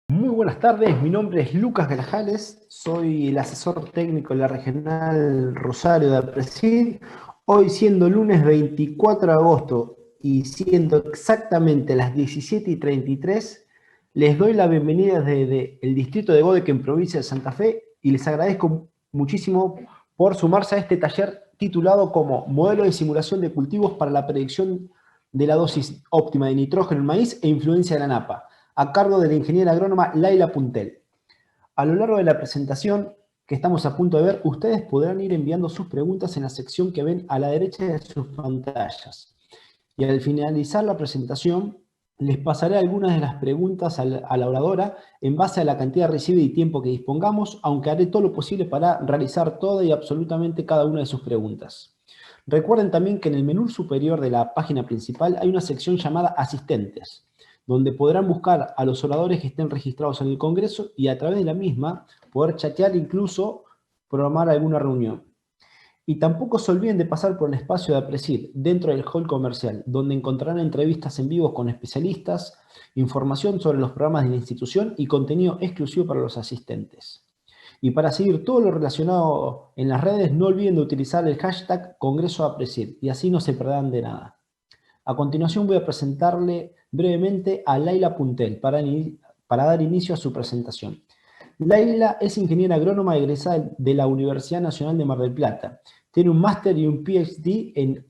Muy buenas tardes, mi nombre es Lucas Grajales, soy el asesor técnico de la Regional Rosario de APRESID. Hoy siendo lunes 24 de agosto y siendo exactamente las 17:33, les doy la bienvenida desde el distrito de Godecke en provincia de Santa Fe y les agradezco muchísimo por sumarse a este taller titulado como Modelo de simulación de cultivos para la predicción de la dosis óptima de nitrógeno en maíz e influencia de la napa, a cargo de la ingeniera agrónoma Laila Puntel. A lo largo de la presentación que estamos a punto de ver, ustedes podrán ir enviando sus preguntas en la sección que ven a la derecha de sus pantallas. Y al finalizar la presentación, les pasaré algunas de las preguntas a la oradora en base a la cantidad recibida y tiempo que dispongamos, aunque haré todo lo posible para realizar toda y absolutamente cada una de sus preguntas. Recuerden también que en el menú superior de la página principal hay una sección llamada Asistentes, donde podrán buscar a los oradores que estén registrados en el Congreso y a través de la misma poder chatear, incluso programar alguna reunión. Y tampoco se olviden de pasar por el espacio de APRESID dentro del hall comercial, donde encontrarán entrevistas en vivo con especialistas, información sobre los programas de la institución y contenido exclusivo para los asistentes. Y para seguir todo lo relacionado en las redes, no olviden de utilizar el hashtag Congreso APRESID y así no se perderán de nada. A continuación voy a presentarle brevemente a Laila Puntel para dar inicio a su presentación. Laila es ingeniera agrónoma egresada de la Universidad Nacional de Mar del Plata. Tiene un máster y un PhD en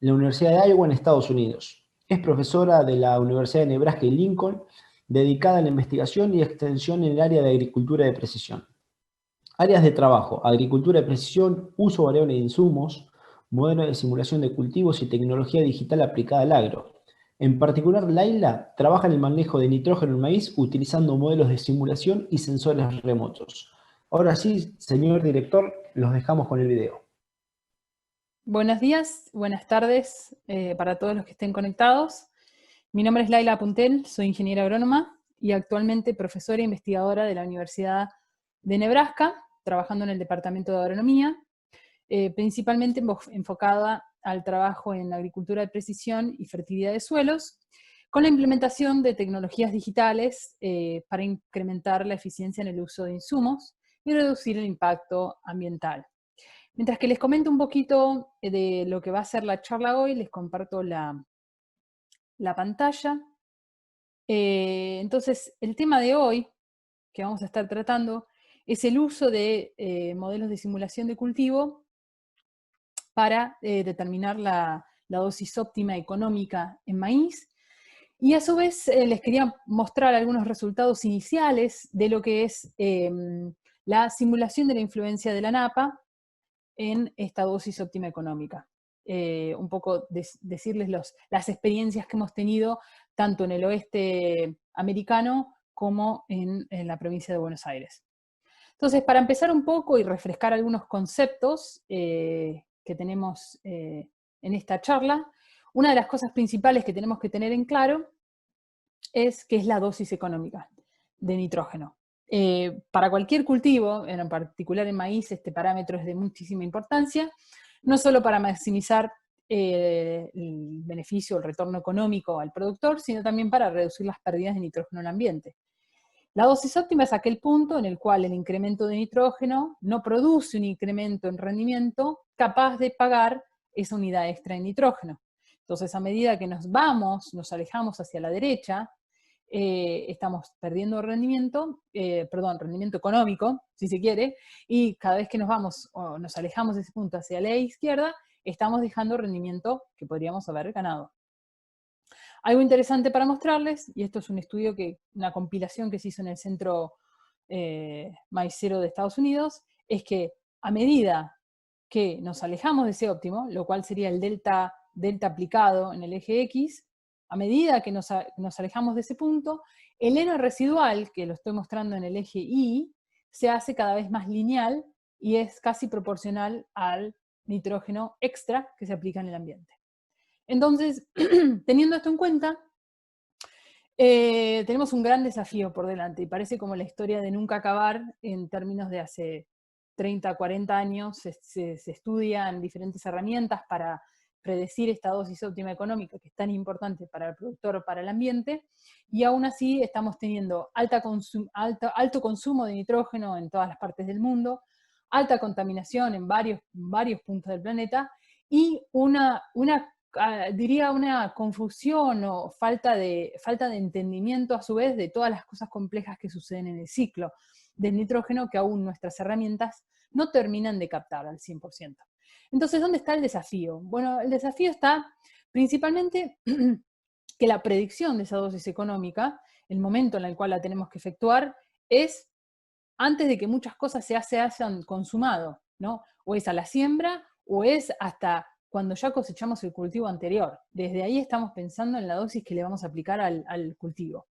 la Universidad de Iowa en Estados Unidos. Es profesora de la Universidad de Nebraska y Lincoln, dedicada a la investigación y extensión en el área de agricultura de precisión. Áreas de trabajo: agricultura de precisión, uso variable de insumos, modelos de simulación de cultivos y tecnología digital aplicada al agro. En particular, Laila trabaja en el manejo de nitrógeno en maíz utilizando modelos de simulación y sensores remotos. Ahora sí, señor director, los dejamos con el video. Buenos días, buenas tardes para todos los que estén conectados. Mi nombre es Laila Puntel, soy ingeniera agrónoma y actualmente profesora e investigadora de la Universidad de Nebraska, trabajando en el Departamento de Agronomía, principalmente enfocada al trabajo en agricultura de precisión y fertilidad de suelos, con la implementación de tecnologías digitales para incrementar la eficiencia en el uso de insumos y reducir el impacto ambiental. Mientras que les comento un poquito de lo que va a ser la charla hoy, les comparto la pantalla. Entonces, el tema de hoy que vamos a estar tratando es el uso de modelos de simulación de cultivo para determinar la dosis óptima económica en maíz. Y a su vez les quería mostrar algunos resultados iniciales de lo que es la simulación de la influencia de la napa en esta dosis óptima económica. Un poco decirles las experiencias que hemos tenido tanto en el oeste americano como en la provincia de Buenos Aires. Entonces, para empezar un poco y refrescar algunos conceptos que tenemos en esta charla, una de las cosas principales que tenemos que tener en claro es qué es la dosis económica de nitrógeno. Para cualquier cultivo, en particular en maíz, este parámetro es de muchísima importancia, no solo para maximizar el beneficio, el retorno económico al productor, sino también para reducir las pérdidas de nitrógeno en el ambiente. La dosis óptima es aquel punto en el cual el incremento de nitrógeno no produce un incremento en rendimiento capaz de pagar esa unidad extra de nitrógeno. Entonces, a medida que nos alejamos hacia la derecha, estamos perdiendo rendimiento, rendimiento económico, si se quiere, y cada vez que nos vamos o nos alejamos de ese punto hacia la izquierda, estamos dejando rendimiento que podríamos haber ganado. Algo interesante para mostrarles, y esto es un estudio, una compilación que se hizo en el Centro Maicero de Estados Unidos, es que a medida que nos alejamos de ese óptimo, lo cual sería el delta aplicado en el eje X, a medida que nos alejamos de ese punto, el N residual, que lo estoy mostrando en el eje Y, se hace cada vez más lineal y es casi proporcional al nitrógeno extra que se aplica en el ambiente. Entonces, teniendo esto en cuenta, tenemos un gran desafío por delante y parece como la historia de nunca acabar en términos de hace 30, 40 años. Se estudian diferentes herramientas para predecir esta dosis óptima económica que es tan importante para el productor o para el ambiente, y aún así estamos teniendo alto consumo de nitrógeno en todas las partes del mundo, alta contaminación en varios puntos del planeta, y diría una confusión o falta de entendimiento a su vez de todas las cosas complejas que suceden en el ciclo del nitrógeno que aún nuestras herramientas no terminan de captar al 100%. Entonces, ¿dónde está el desafío? Bueno, el desafío está principalmente que la predicción de esa dosis económica, el momento en el cual la tenemos que efectuar, es antes de que muchas cosas se hayan consumado, ¿no? O es a la siembra, o es hasta cuando ya cosechamos el cultivo anterior. Desde ahí estamos pensando en la dosis que le vamos a aplicar al cultivo.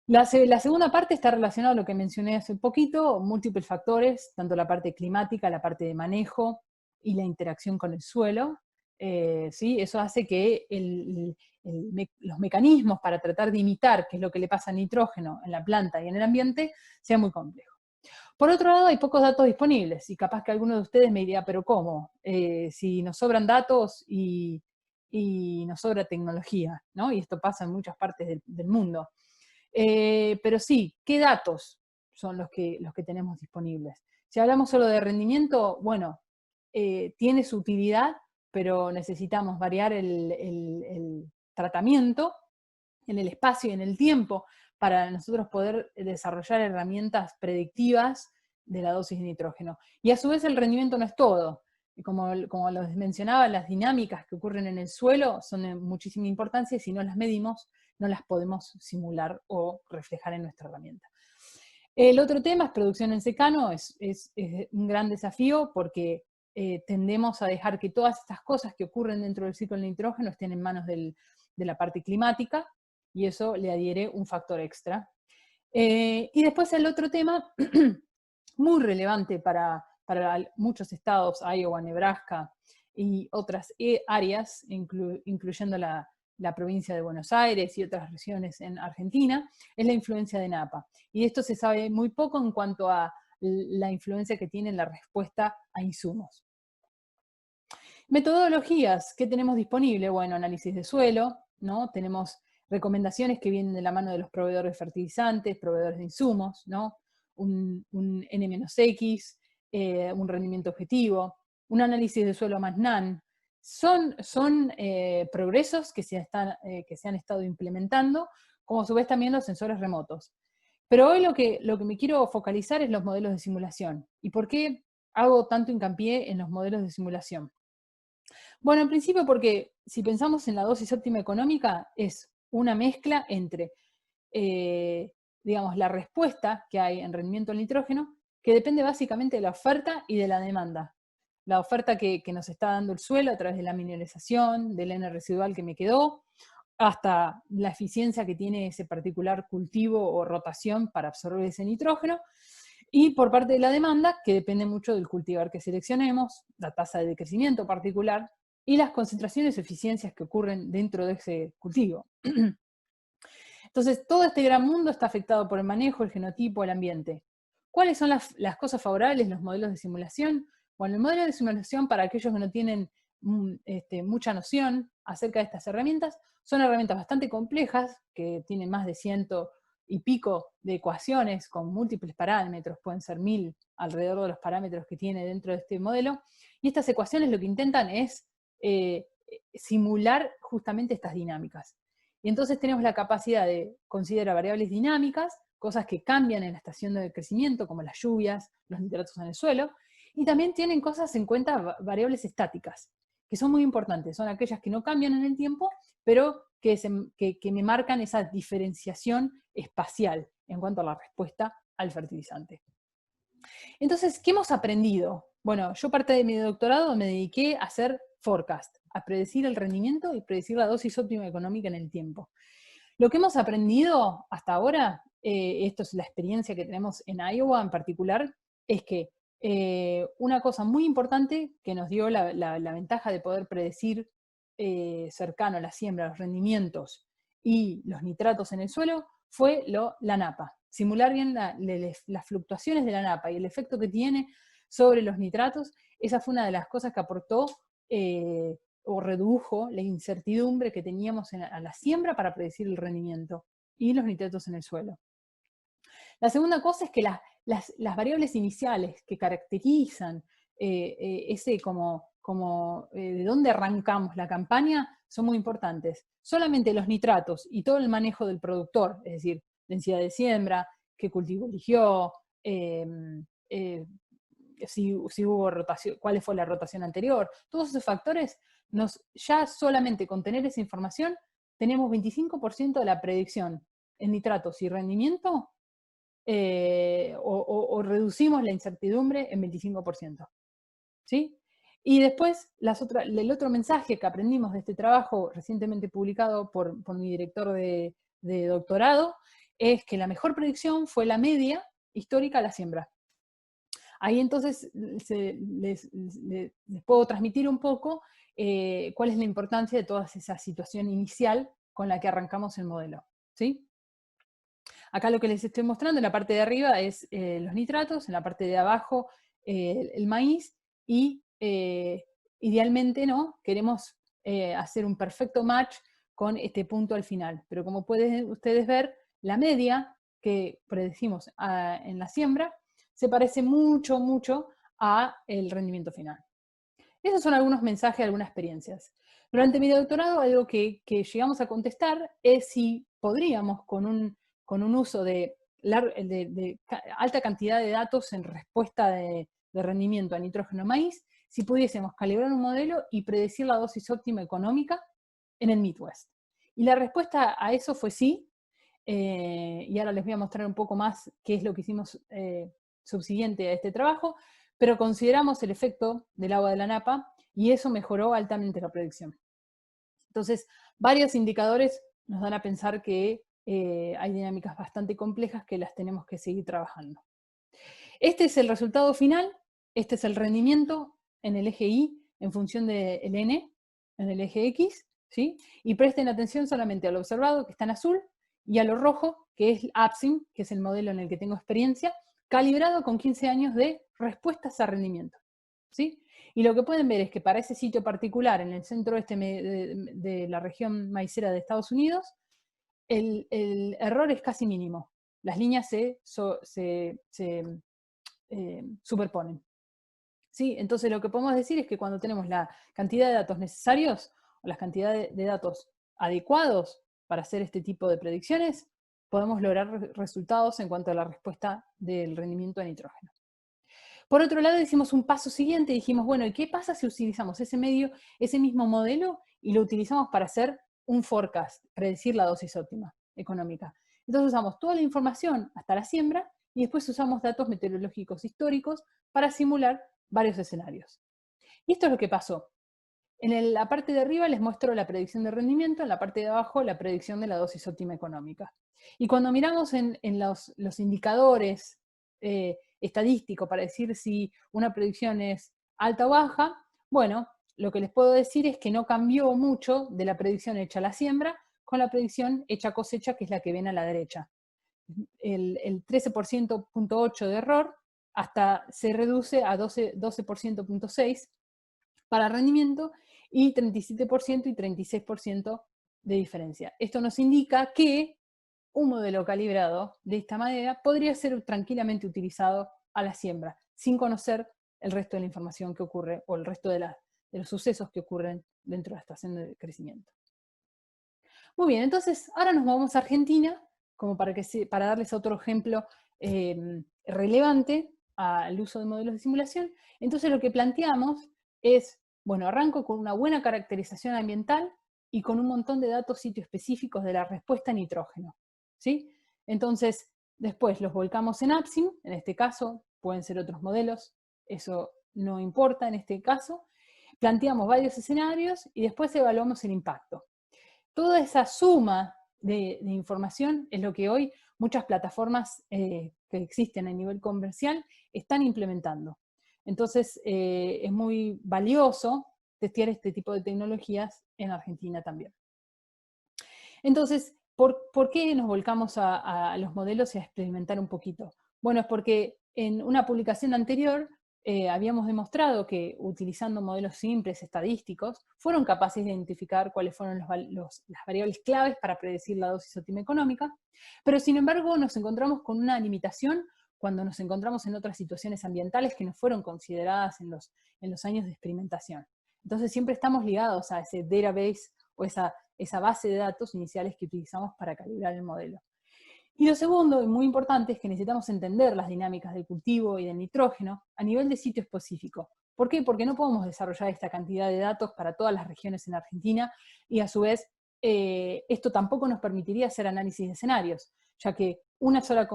La segunda parte está relacionada a lo que mencioné hace poquito, múltiples factores, tanto la parte climática, la parte de manejo y la interacción con el suelo. ¿Sí? Eso hace que los mecanismos para tratar de imitar qué es lo que le pasa al nitrógeno en la planta y en el ambiente sea muy complejo. Por otro lado, hay pocos datos disponibles, y capaz que alguno de ustedes me diría, pero ¿cómo? Si nos sobran datos y nos sobra tecnología, ¿no? Y esto pasa en muchas partes del mundo. Pero sí, ¿qué datos son los que tenemos disponibles? Si hablamos solo de rendimiento, bueno, tiene su utilidad, pero necesitamos variar el tratamiento en el espacio y en el tiempo para nosotros poder desarrollar herramientas predictivas de la dosis de nitrógeno. Y a su vez el rendimiento no es todo. Como les mencionaba, las dinámicas que ocurren en el suelo son de muchísima importancia y si no las medimos, no las podemos simular o reflejar en nuestra herramienta. El otro tema es producción en secano, es un gran desafío porque tendemos a dejar que todas estas cosas que ocurren dentro del ciclo del nitrógeno estén en manos de la parte climática, y eso le adhiere un factor extra. Y después el otro tema, muy relevante para muchos estados, Iowa, Nebraska y otras áreas, incluyendo la provincia de Buenos Aires y otras regiones en Argentina, es la influencia de Napa. Y de esto se sabe muy poco en cuanto a la influencia que tiene en la respuesta a insumos. Metodologías, ¿qué tenemos disponible? Bueno, análisis de suelo, ¿no? Tenemos recomendaciones que vienen de la mano de los proveedores de fertilizantes, proveedores de insumos, ¿no? Un N-X, un rendimiento objetivo, un análisis de suelo más NAN. Son progresos que se han estado implementando, como a su vez también los sensores remotos. Pero hoy lo que me quiero focalizar es los modelos de simulación. ¿Y por qué hago tanto hincapié en los modelos de simulación? Bueno, en principio porque si pensamos en la dosis óptima económica, es una mezcla entre, digamos, la respuesta que hay en rendimiento al nitrógeno, que depende básicamente de la oferta y de la demanda. La oferta que nos está dando el suelo a través de la mineralización, del N residual que me quedó, hasta la eficiencia que tiene ese particular cultivo o rotación para absorber ese nitrógeno, y por parte de la demanda, que depende mucho del cultivar que seleccionemos, la tasa de crecimiento particular, y las concentraciones o eficiencias que ocurren dentro de ese cultivo. Entonces, todo este gran mundo está afectado por el manejo, el genotipo, el ambiente. ¿Cuáles son las cosas favorables, los modelos de simulación? Bueno, el modelo de simulación, para aquellos que no tienen mucha noción acerca de estas herramientas, son herramientas bastante complejas, que tienen más de 100 y pico de ecuaciones con múltiples parámetros, pueden ser 1000 alrededor de los parámetros que tiene dentro de este modelo, y estas ecuaciones lo que intentan es simular justamente estas dinámicas. Y entonces tenemos la capacidad de considerar variables dinámicas, cosas que cambian en la estación de crecimiento, como las lluvias, los nitratos en el suelo, y también tienen cosas en cuenta, variables estáticas, que son muy importantes, son aquellas que no cambian en el tiempo, pero que me marcan esa diferenciación espacial en cuanto a la respuesta al fertilizante. Entonces, ¿qué hemos aprendido? Bueno, yo parte de mi doctorado me dediqué a hacer forecast, a predecir el rendimiento y predecir la dosis óptima económica en el tiempo. Lo que hemos aprendido hasta ahora, esto es la experiencia que tenemos en Iowa en particular, es que una cosa muy importante que nos dio la ventaja de poder predecir cercano a la siembra, los rendimientos y los nitratos en el suelo, fue la napa. Simular bien las fluctuaciones de la napa y el efecto que tiene sobre los nitratos, esa fue una de las cosas que aportó o redujo la incertidumbre que teníamos a la siembra para predecir el rendimiento y los nitratos en el suelo. La segunda cosa es que las variables iniciales que caracterizan ese de dónde arrancamos la campaña son muy importantes. Solamente los nitratos y todo el manejo del productor, es decir, densidad de siembra, qué cultivo eligió, si hubo rotación, cuál fue la rotación anterior, todos esos factores, ya solamente con tener esa información, tenemos 25% de la predicción en nitratos y rendimiento, o reducimos la incertidumbre en 25%. ¿Sí? Y después, el otro mensaje que aprendimos de este trabajo recientemente publicado por mi director de doctorado es que la mejor predicción fue la media histórica a la siembra. Ahí entonces les puedo transmitir un poco cuál es la importancia de toda esa situación inicial con la que arrancamos el modelo. ¿Sí? Acá lo que les estoy mostrando en la parte de arriba es los nitratos, en la parte de abajo el maíz, y idealmente ¿no? Queremos hacer un perfecto match con este punto al final. Pero como pueden ustedes ver, la media que predecimos en la siembra se parece mucho, mucho a el rendimiento final. Esos son algunos mensajes, algunas experiencias. Durante mi doctorado, algo que llegamos a contestar es si podríamos, con un uso de alta cantidad de datos en respuesta de rendimiento a nitrógeno maíz, si pudiésemos calibrar un modelo y predecir la dosis óptima económica en el Midwest. Y la respuesta a eso fue sí, y ahora les voy a mostrar un poco más qué es lo que hicimos subsiguiente a este trabajo, pero consideramos el efecto del agua de la napa y eso mejoró altamente la predicción. Entonces, varios indicadores nos dan a pensar que hay dinámicas bastante complejas que las tenemos que seguir trabajando. Este es el resultado final, este es el rendimiento en el eje Y en función del N, en el eje X, ¿sí? Y presten atención solamente a lo observado, que está en azul, y a lo rojo, que es APSIM, que es el modelo en el que tengo experiencia, calibrado con 15 años de respuestas a rendimiento. ¿Sí? Y lo que pueden ver es que para ese sitio particular, en el centro de la región maicera de Estados Unidos, el error es casi mínimo. Las líneas se superponen. ¿Sí? Entonces lo que podemos decir es que cuando tenemos la cantidad de datos necesarios, o las cantidades de datos adecuados para hacer este tipo de predicciones, podemos lograr resultados en cuanto a la respuesta del rendimiento de nitrógeno. Por otro lado, hicimos un paso siguiente y dijimos, bueno, ¿y qué pasa si utilizamos ese mismo modelo y lo utilizamos para hacer un forecast, predecir la dosis óptima económica? Entonces usamos toda la información hasta la siembra y después usamos datos meteorológicos históricos para simular varios escenarios. Y esto es lo que pasó. En la parte de arriba les muestro la predicción de rendimiento, en la parte de abajo la predicción de la dosis óptima económica. Y cuando miramos en los indicadores estadísticos para decir si una predicción es alta o baja, bueno, lo que les puedo decir es que no cambió mucho de la predicción hecha a la siembra con la predicción hecha a cosecha, que es la que ven a la derecha. El 13,8% de error hasta se reduce a 12,6% para rendimiento y 37% y 36% de diferencia. Esto nos indica que un modelo calibrado de esta manera podría ser tranquilamente utilizado a la siembra, sin conocer el resto de la información que ocurre o el resto de los sucesos que ocurren dentro de la estación de crecimiento. Muy bien, entonces ahora nos vamos a Argentina, como para darles otro ejemplo relevante al uso de modelos de simulación. Entonces lo que planteamos es, bueno, arranco con una buena caracterización ambiental y con un montón de datos sitio-específicos de la respuesta a nitrógeno. ¿Sí? Entonces, después los volcamos en APSIM, en este caso, pueden ser otros modelos, eso no importa en este caso. Planteamos varios escenarios y después evaluamos el impacto. Toda esa suma de información es lo que hoy muchas plataformas que existen a nivel comercial están implementando. Entonces, es muy valioso testear este tipo de tecnologías en Argentina también. Entonces, ¿por qué nos volcamos a los modelos y a experimentar un poquito? Bueno, es porque en una publicación anterior habíamos demostrado que utilizando modelos simples estadísticos, fueron capaces de identificar cuáles fueron las variables claves para predecir la dosis óptima económica, pero sin embargo nos encontramos con una limitación cuando nos encontramos en otras situaciones ambientales que no fueron consideradas en los años de experimentación. Entonces siempre estamos ligados a ese database o esa base de datos iniciales que utilizamos para calibrar el modelo. Y lo segundo, y muy importante, es que necesitamos entender las dinámicas del cultivo y del nitrógeno a nivel de sitio específico. ¿Por qué? Porque no podemos desarrollar esta cantidad de datos para todas las regiones en Argentina, y a su vez esto tampoco nos permitiría hacer análisis de escenarios, ya que una sola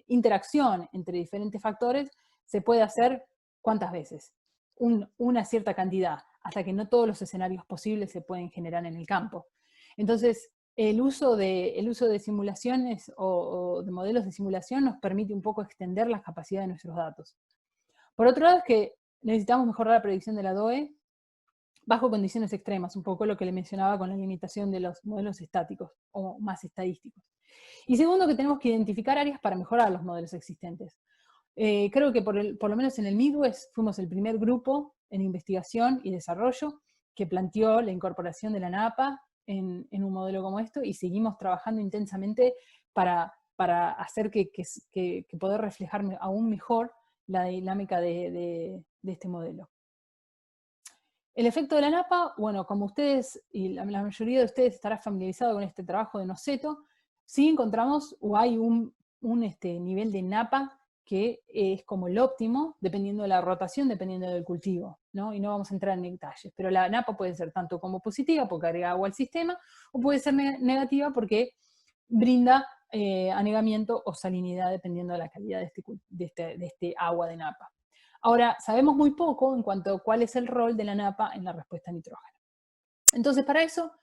interacción entre diferentes factores se puede hacer ¿cuántas veces? Una cierta cantidad, hasta que no todos los escenarios posibles se pueden generar en el campo. Entonces, el uso de simulaciones o de modelos de simulación nos permite un poco extender la capacidad de nuestros datos. Por otro lado, es que necesitamos mejorar la predicción de la DOE bajo condiciones extremas, un poco lo que le mencionaba con la limitación de los modelos estáticos o más estadísticos. Y segundo, que tenemos que identificar áreas para mejorar los modelos existentes. Creo que por lo menos en el Midwest fuimos el primer grupo en investigación y desarrollo que planteó la incorporación de la NAPA en un modelo como esto, y seguimos trabajando intensamente para hacer que poder reflejar aún mejor la dinámica de este modelo. El efecto de la NAPA, bueno, como ustedes y la mayoría de ustedes estará familiarizado con este trabajo de Noceto, sí encontramos o hay un nivel de NAPA que es como el óptimo, dependiendo de la rotación, dependiendo del cultivo, ¿no? Y no vamos a entrar en detalles, pero la NAPA puede ser tanto como positiva, porque agrega agua al sistema, o puede ser negativa porque brinda anegamiento o salinidad, dependiendo de la calidad de este agua de NAPA. Ahora, sabemos muy poco en cuanto a cuál es el rol de la NAPA en la respuesta a nitrógeno. Entonces, para eso,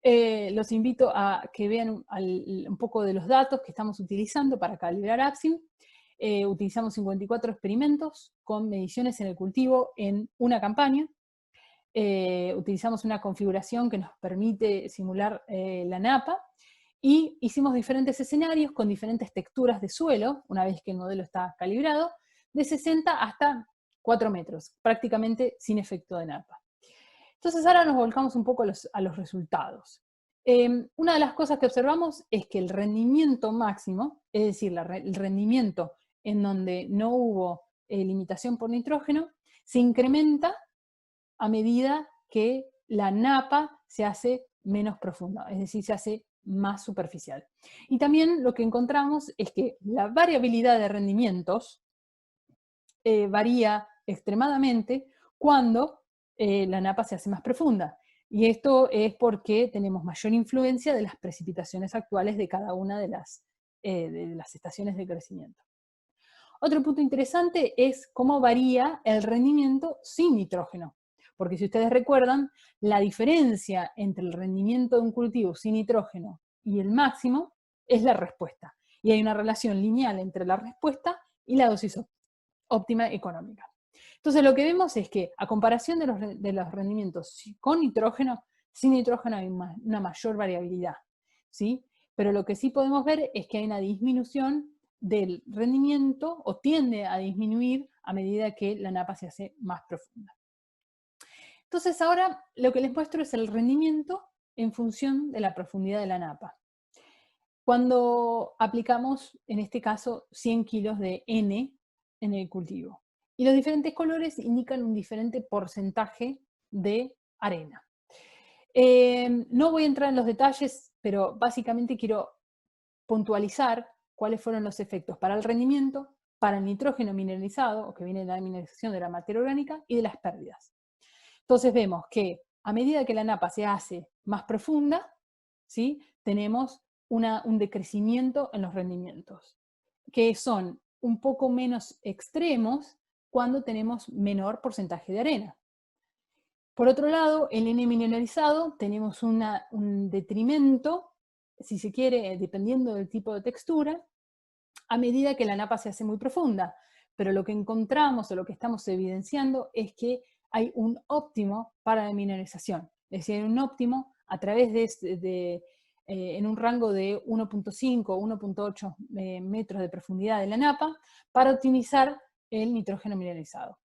los invito a que vean un poco de los datos que estamos utilizando para calibrar APSIM. Utilizamos 54 experimentos con mediciones en el cultivo en una campaña. Utilizamos una configuración que nos permite simular la NAPA, y hicimos diferentes escenarios con diferentes texturas de suelo, una vez que el modelo está calibrado, de 60 hasta 4 metros, prácticamente sin efecto de NAPA. Entonces ahora nos volcamos un poco a los resultados. Una de las cosas que observamos es que el rendimiento máximo, es decir, el rendimiento en donde no hubo limitación por nitrógeno, se incrementa a medida que la NAPA se hace menos profunda, es decir, se hace más superficial. Y también lo que encontramos es que la variabilidad de rendimientos varía extremadamente cuando la NAPA se hace más profunda. Y esto es porque tenemos mayor influencia de las precipitaciones actuales de cada una de las estaciones de crecimiento. Otro punto interesante es cómo varía el rendimiento sin nitrógeno. Porque si ustedes recuerdan, la diferencia entre el rendimiento de un cultivo sin nitrógeno y el máximo es la respuesta. Y hay una relación lineal entre la respuesta y la dosis óptima económica. Entonces lo que vemos es que, a comparación de los rendimientos con nitrógeno, sin nitrógeno hay una mayor variabilidad, ¿sí? Pero lo que sí podemos ver es que hay una disminución del rendimiento, o tiende a disminuir a medida que la NAPA se hace más profunda. Entonces ahora lo que les muestro es el rendimiento en función de la profundidad de la NAPA. Cuando aplicamos, en este caso, 100 kilos de N en el cultivo. Y los diferentes colores indican un diferente porcentaje de arena. No voy a entrar en los detalles, pero básicamente quiero puntualizar cuáles fueron los efectos para el rendimiento, para el nitrógeno mineralizado, o que viene de la mineralización de la materia orgánica, y de las pérdidas. Entonces vemos que a medida que la NAPA se hace más profunda, ¿sí?, tenemos un decrecimiento en los rendimientos, que son un poco menos extremos cuando tenemos menor porcentaje de arena. Por otro lado, el N mineralizado tenemos un detrimento, si se quiere, dependiendo del tipo de textura, a medida que la NAPA se hace muy profunda. Pero lo que encontramos o lo que estamos evidenciando es que hay un óptimo para la mineralización. Es decir, hay un óptimo a través de en un rango de 1.5 o 1.8 metros de profundidad de la napa para optimizar el nitrógeno mineralizado.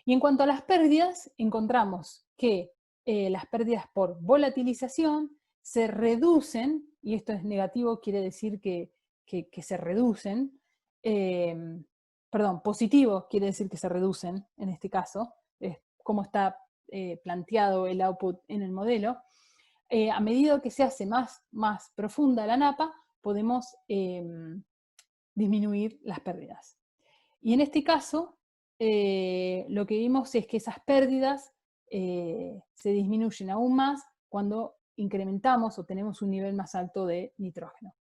Y en cuanto a las pérdidas, encontramos que las pérdidas por volatilización se reducen, y esto es negativo, quiere decir que se reducen, perdón, positivo quiere decir que se reducen, en este caso, es como está planteado el output en el modelo. A medida que se hace más profunda la napa, podemos disminuir las pérdidas. Y en este caso, lo que vimos es que esas pérdidas se disminuyen aún más cuando incrementamos o tenemos un nivel más alto de nitrógeno.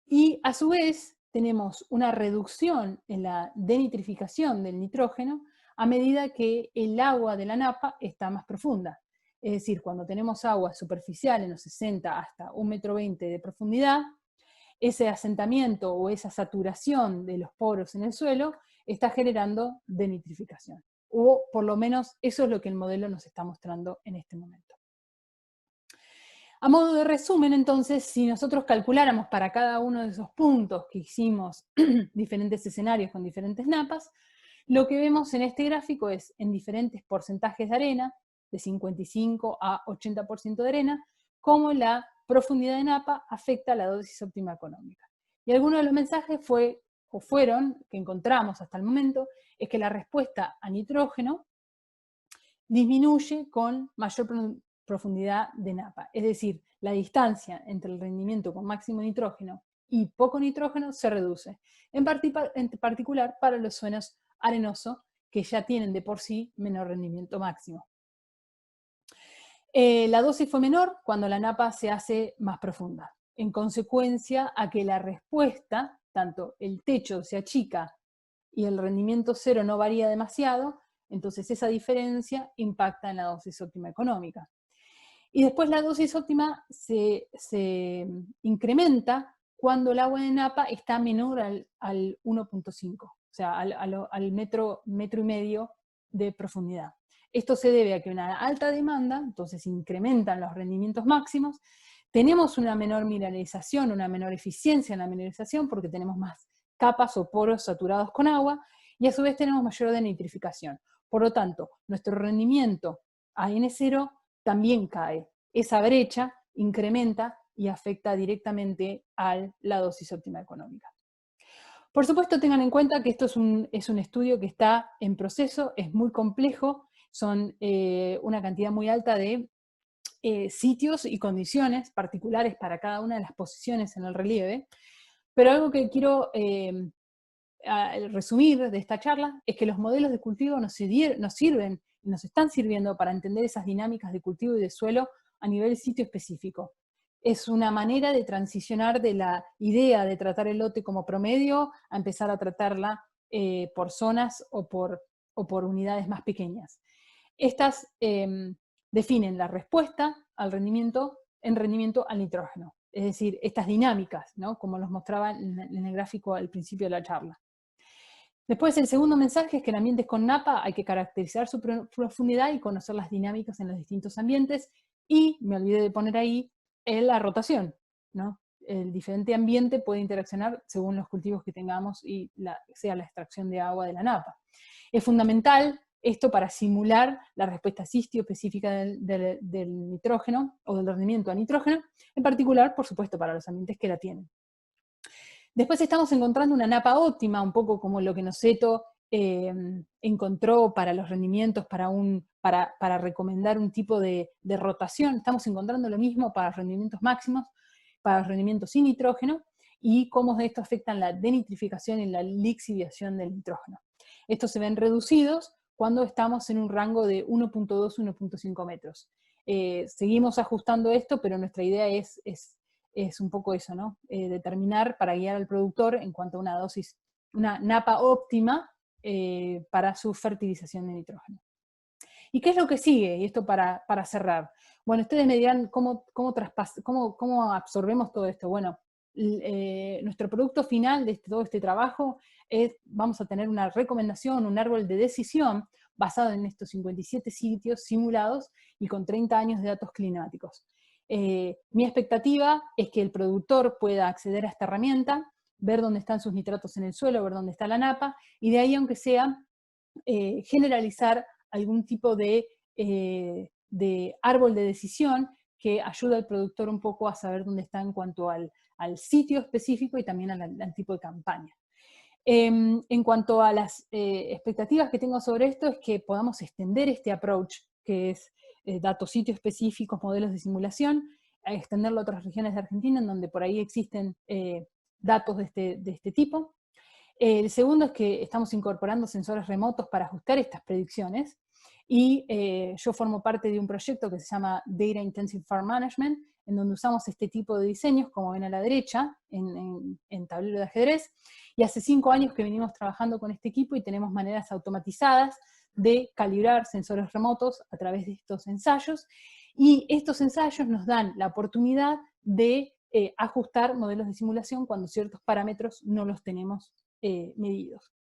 Y a su vez tenemos una reducción en la denitrificación del nitrógeno a medida que el agua de la napa está más profunda. Es decir, cuando tenemos agua superficial en los 60 hasta 1,20 m de profundidad, ese asentamiento o esa saturación de los poros en el suelo está generando denitrificación. O por lo menos eso es lo que el modelo nos está mostrando en este momento. A modo de resumen, entonces, si nosotros calculáramos para cada uno de esos puntos que hicimos diferentes escenarios con diferentes napas, lo que vemos en este gráfico es en diferentes porcentajes de arena, de 55 a 80% de arena, cómo la profundidad de napa afecta la dosis óptima económica. Y algunos de los mensajes fueron, que encontramos hasta el momento, es que la respuesta a nitrógeno disminuye con mayor profundidad de napa. Es decir, la distancia entre el rendimiento con máximo nitrógeno y poco nitrógeno se reduce. En particular para los suelos arenosos, que ya tienen de por sí menor rendimiento máximo. La dosis fue menor cuando la napa se hace más profunda, en consecuencia a que la respuesta, tanto el techo se achica y el rendimiento cero no varía demasiado, entonces esa diferencia impacta en la dosis óptima económica. Y después la dosis óptima se incrementa cuando el agua de napa está menor al 1.5, o sea, al metro y medio de profundidad. Esto se debe a que una alta demanda, entonces incrementan los rendimientos máximos, tenemos una menor mineralización, una menor eficiencia en la mineralización porque tenemos más capas o poros saturados con agua, y a su vez tenemos mayor denitrificación. Por lo tanto, nuestro rendimiento a N0 también cae. Esa brecha incrementa y afecta directamente a la dosis óptima económica. Por supuesto, tengan en cuenta que esto es un estudio que está en proceso, es muy complejo, son una cantidad muy alta de sitios y condiciones particulares para cada una de las posiciones en el relieve, pero algo que quiero resumir de esta charla es que los modelos de cultivo nos sirven, nos están sirviendo para entender esas dinámicas de cultivo y de suelo a nivel sitio específico. Es una manera de transicionar de la idea de tratar el lote como promedio a empezar a tratarla por zonas o por unidades más pequeñas. Estas definen la respuesta al rendimiento en rendimiento al nitrógeno. Es decir, estas dinámicas, ¿no? Como los mostraba en el gráfico al principio de la charla. Después, el segundo mensaje es que en ambientes con napa hay que caracterizar su profundidad y conocer las dinámicas en los distintos ambientes. Y me olvidé de poner ahí la rotación, ¿no? El diferente ambiente puede interaccionar según los cultivos que tengamos y sea la extracción de agua de la napa. Es fundamental esto para simular la respuesta sístio específica del nitrógeno o del rendimiento a nitrógeno, en particular, por supuesto, para los ambientes que la tienen. Después estamos encontrando una napa óptima, un poco como lo que Noceto encontró para los rendimientos, para recomendar un tipo de rotación. Estamos encontrando lo mismo para los rendimientos máximos, para los rendimientos sin nitrógeno, y cómo esto afecta la denitrificación y la lixiviación del nitrógeno. Estos se ven reducidos cuando estamos en un rango de 1.2 a 1.5 metros. Seguimos ajustando esto, pero nuestra idea es un poco eso, ¿no? Determinar para guiar al productor en cuanto a una napa óptima para su fertilización de nitrógeno. ¿Y qué es lo que sigue? Y esto para cerrar. Bueno, ustedes me dirán cómo absorbemos todo esto. Bueno, nuestro producto final de todo este trabajo es, vamos a tener una recomendación, un árbol de decisión basado en estos 57 sitios simulados y con 30 años de datos climáticos. Mi expectativa es que el productor pueda acceder a esta herramienta, ver dónde están sus nitratos en el suelo, ver dónde está la napa, y de ahí, aunque sea, generalizar algún tipo de árbol de decisión que ayuda al productor un poco a saber dónde está en cuanto al sitio específico y también al tipo de campaña. En cuanto a las expectativas que tengo sobre esto, es que podamos extender este approach, que es datos sitio específicos, modelos de simulación, a extenderlo a otras regiones de Argentina en donde por ahí existen datos de este tipo. El segundo es que estamos incorporando sensores remotos para ajustar estas predicciones, y yo formo parte de un proyecto que se llama Data Intensive Farm Management, en donde usamos este tipo de diseños, como ven a la derecha, en tablero de ajedrez, y hace 5 años que venimos trabajando con este equipo y tenemos maneras automatizadas de calibrar sensores remotos a través de estos ensayos, y estos ensayos nos dan la oportunidad de ajustar modelos de simulación cuando ciertos parámetros no los tenemos medidos.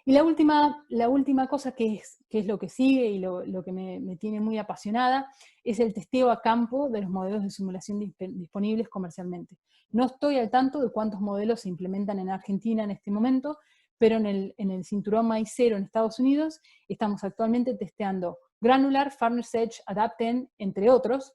Y la última cosa que es lo que sigue y lo que me tiene muy apasionada es el testeo a campo de los modelos de simulación disponibles comercialmente. No estoy al tanto de cuántos modelos se implementan en Argentina en este momento, pero en el cinturón maicero en Estados Unidos estamos actualmente testeando Granular, Farmer's Edge, Adapt-N, entre otros,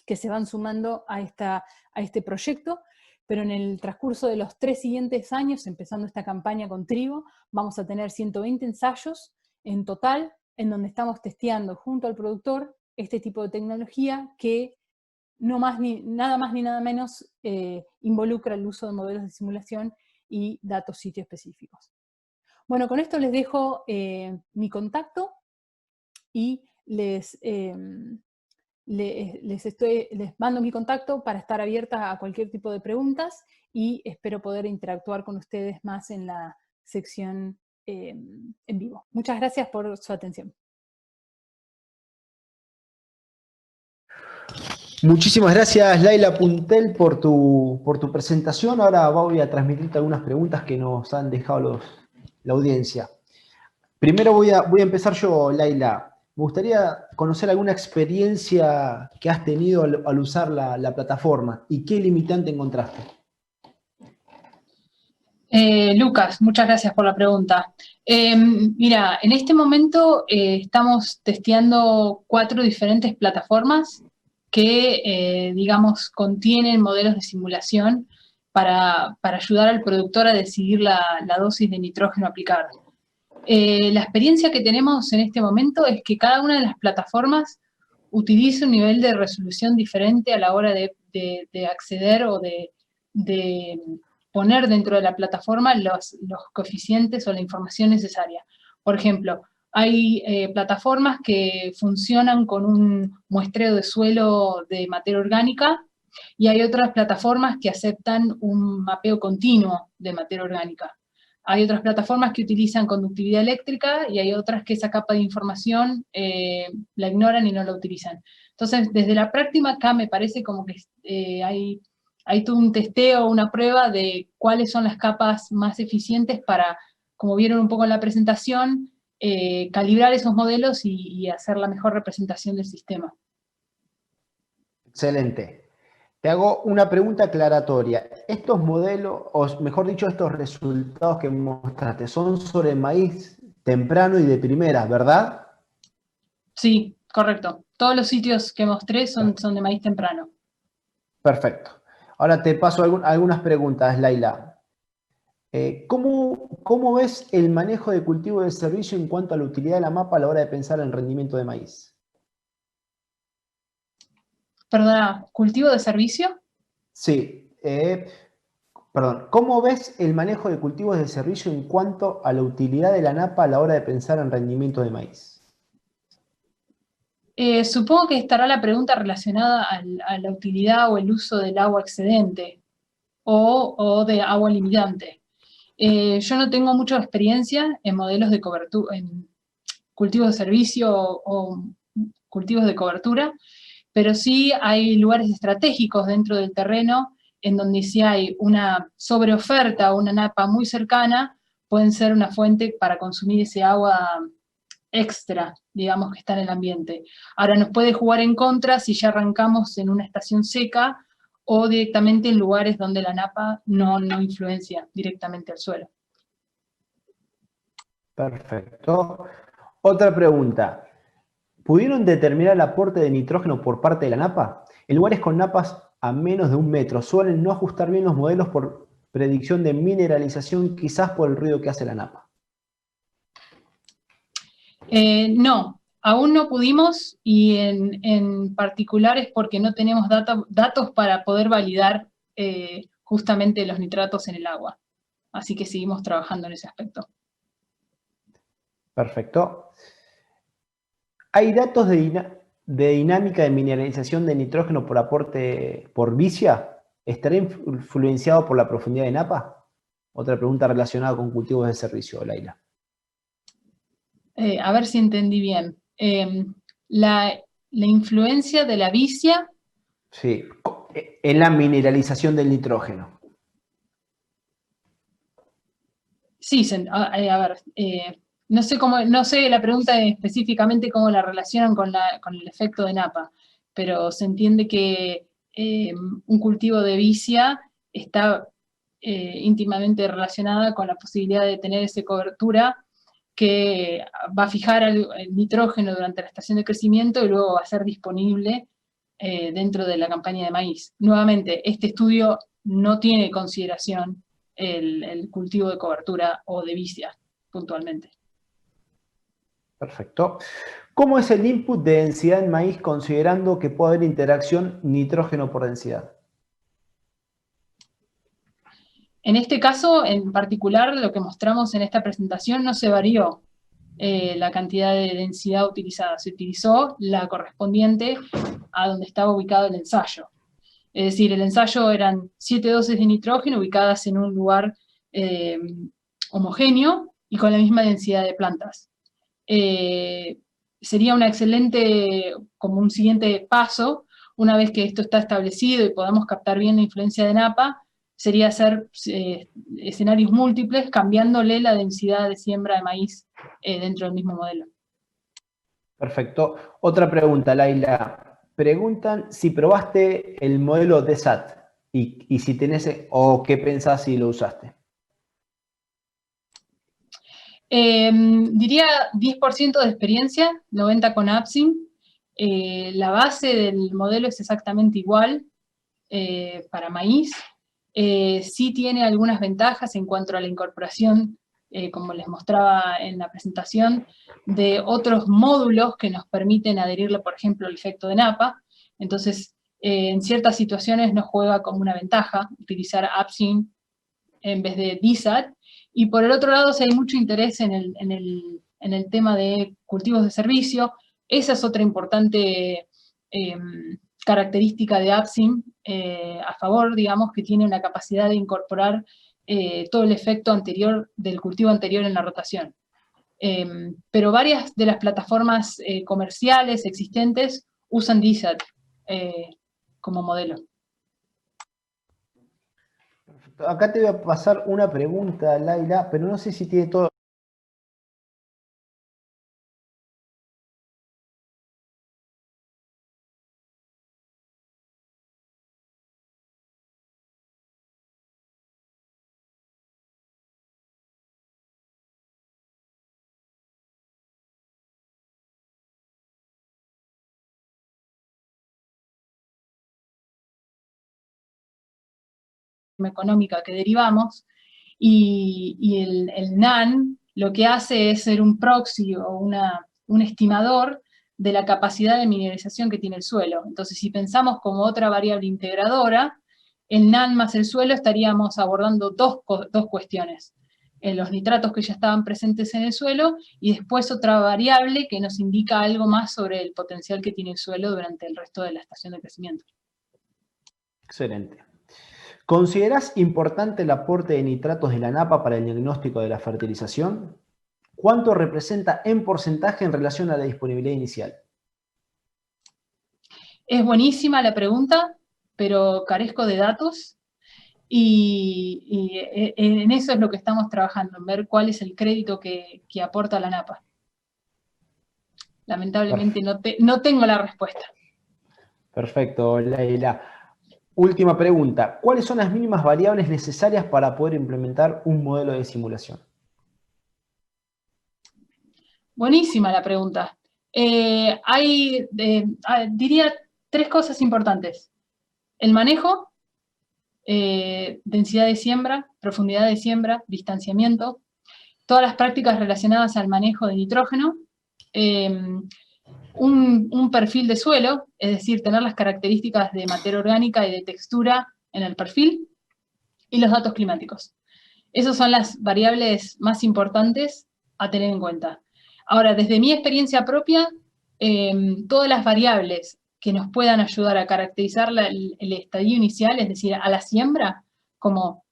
que se van sumando a este proyecto. Pero en el transcurso de los 3 siguientes años, empezando esta campaña con trigo, vamos a tener 120 ensayos en total, en donde estamos testeando junto al productor este tipo de tecnología que nada más ni nada menos involucra el uso de modelos de simulación y datos sitio específicos. Bueno, con esto les dejo mi contacto y les mando mi contacto para estar abierta a cualquier tipo de preguntas, y espero poder interactuar con ustedes más en la sección en vivo. Muchas gracias por su atención. Muchísimas gracias, Laila Puntel, por tu presentación. Ahora voy a transmitirte algunas preguntas que nos han dejado la audiencia. Primero voy a empezar yo, Laila. Me gustaría conocer alguna experiencia que has tenido al usar la plataforma y qué limitante encontraste. Lucas, muchas gracias por la pregunta. Mira, en este momento estamos testeando 4 diferentes plataformas que, digamos, contienen modelos de simulación para ayudar al productor a decidir la dosis de nitrógeno a aplicar. La experiencia que tenemos en este momento es que cada una de las plataformas utiliza un nivel de resolución diferente a la hora de acceder o de poner dentro de la plataforma los coeficientes o la información necesaria. Por ejemplo, hay plataformas que funcionan con un muestreo de suelo de materia orgánica, y hay otras plataformas que aceptan un mapeo continuo de materia orgánica. Hay otras plataformas que utilizan conductividad eléctrica, y hay otras que esa capa de información la ignoran y no la utilizan. Entonces, desde la práctica acá me parece como que hay todo un testeo, una prueba de cuáles son las capas más eficientes para, como vieron un poco en la presentación, calibrar esos modelos y hacer la mejor representación del sistema. Excelente. Te hago una pregunta aclaratoria. Estos modelos, o mejor dicho, estos resultados que mostraste, son sobre maíz temprano y de primera, ¿verdad? Sí, correcto. Todos los sitios que mostré son de maíz temprano. Perfecto. Ahora te paso algunas preguntas, Laila. ¿Cómo ves el manejo de cultivo de servicio en cuanto a la utilidad de la mapa a la hora de pensar en el rendimiento de maíz? Perdona, ¿cultivo de servicio? Sí. Perdón. ¿Cómo ves el manejo de cultivos de servicio en cuanto a la utilidad de la napa a la hora de pensar en rendimiento de maíz? Supongo que estará la pregunta relacionada a la utilidad o el uso del agua excedente o de agua limitante. Yo no tengo mucha experiencia en modelos de cobertura, en cultivos de servicio o cultivos de cobertura, pero sí hay lugares estratégicos dentro del terreno en donde si hay una sobreoferta o una napa muy cercana, pueden ser una fuente para consumir ese agua extra, digamos, que está en el ambiente. Ahora nos puede jugar en contra si ya arrancamos en una estación seca o directamente en lugares donde la napa no influencia directamente al suelo. Perfecto. Otra pregunta. ¿Pudieron determinar el aporte de nitrógeno por parte de la napa? En lugares con napas a menos de 1 metro suelen no ajustar bien los modelos por predicción de mineralización, quizás por el ruido que hace la napa. No, aún no pudimos, y en particular es porque no tenemos datos para poder validar justamente los nitratos en el agua. Así que seguimos trabajando en ese aspecto. Perfecto. ¿Hay datos de dinámica de mineralización de nitrógeno por aporte por vicia? ¿Estará influenciado por la profundidad de napa? Otra pregunta relacionada con cultivos de servicio, Laila. A ver si entendí bien. La influencia de la vicia. Sí, en la mineralización del nitrógeno. Sí, a ver, no sé la pregunta específicamente cómo la relacionan con el efecto de napa, pero se entiende que un cultivo de vicia está íntimamente relacionada con la posibilidad de tener esa cobertura que va a fijar el nitrógeno durante la estación de crecimiento y luego va a ser disponible dentro de la campaña de maíz. Nuevamente, este estudio no tiene consideración el cultivo de cobertura o de vicia, puntualmente. Perfecto. ¿Cómo es el input de densidad en maíz considerando que puede haber interacción nitrógeno por densidad? En este caso, en particular, lo que mostramos en esta presentación no se varió la cantidad de densidad utilizada, se utilizó la correspondiente a donde estaba ubicado el ensayo. Es decir, el ensayo eran 7 dosis de nitrógeno ubicadas en un lugar homogéneo y con la misma densidad de plantas. Sería una excelente, como un siguiente paso, una vez que esto está establecido y podamos captar bien la influencia de napa, sería hacer escenarios múltiples, cambiándole la densidad de siembra de maíz dentro del mismo modelo. Perfecto. Otra pregunta, Laila. Preguntan si probaste el modelo DESAT y si tenés o qué pensás si lo usaste. Diría 10% de experiencia, 90% con Apsim. La base del modelo es exactamente igual para maíz. Sí tiene algunas ventajas en cuanto a la incorporación, como les mostraba en la presentación, de otros módulos que nos permiten adherirle, por ejemplo, el efecto de napa. Entonces, en ciertas situaciones nos juega como una ventaja utilizar Apsim en vez de DSAT. Y por el otro lado, si hay mucho interés en el tema de cultivos de servicio, esa es otra importante característica de Apsim a favor, digamos, que tiene una capacidad de incorporar todo el efecto anterior del cultivo anterior en la rotación. Pero varias de las plataformas comerciales existentes usan DSAT como modelo. Acá te voy a pasar una pregunta, Laila, pero no sé si tiene todo. Económica que derivamos, y el NaN lo que hace es ser un proxy o un estimador de la capacidad de mineralización que tiene el suelo. Entonces, si pensamos como otra variable integradora, el NaN más el suelo estaríamos abordando dos cuestiones. Los nitratos que ya estaban presentes en el suelo, y después otra variable que nos indica algo más sobre el potencial que tiene el suelo durante el resto de la estación de crecimiento. Excelente. ¿Considerás importante el aporte de nitratos de la napa para el diagnóstico de la fertilización? ¿Cuánto representa en porcentaje en relación a la disponibilidad inicial? Es buenísima la pregunta, pero carezco de datos, y en eso es lo que estamos trabajando, en ver cuál es el crédito que aporta la napa. lamentablemente no tengo la respuesta. Perfecto, Leila. Última pregunta. ¿Cuáles son las mínimas variables necesarias para poder implementar un modelo de simulación? Buenísima la pregunta. Diría 3 cosas importantes. El manejo, densidad de siembra, profundidad de siembra, distanciamiento, todas las prácticas relacionadas al manejo de nitrógeno, un perfil de suelo, es decir, tener las características de materia orgánica y de textura en el perfil, y los datos climáticos. Esas son las variables más importantes a tener en cuenta. Ahora, desde mi experiencia propia, todas las variables que nos puedan ayudar a caracterizar el estadio inicial, es decir, a la siembra, como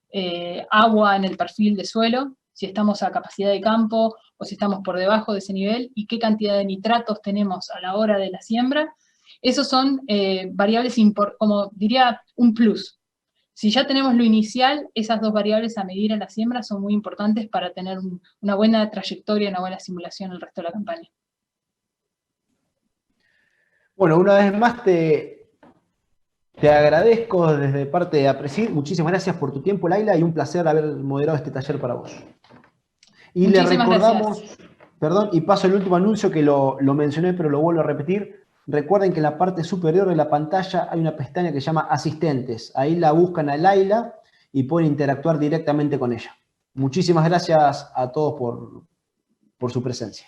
agua en el perfil de suelo, si estamos a capacidad de campo o si estamos por debajo de ese nivel, y qué cantidad de nitratos tenemos a la hora de la siembra, esos son variables, como diría, un plus. Si ya tenemos lo inicial, esas 2 variables a medir en la siembra son muy importantes para tener una buena trayectoria, una buena simulación el resto de la campaña. Bueno, una vez más te agradezco desde parte de APRESID. Muchísimas gracias por tu tiempo, Laila, y un placer haber moderado este taller para vos. Y Muchísimas le recordamos, gracias. perdón, y paso el último anuncio que lo mencioné, pero lo vuelvo a repetir. Recuerden que en la parte superior de la pantalla hay una pestaña que se llama Asistentes. Ahí la buscan a Laila y pueden interactuar directamente con ella. Muchísimas gracias a todos por su presencia.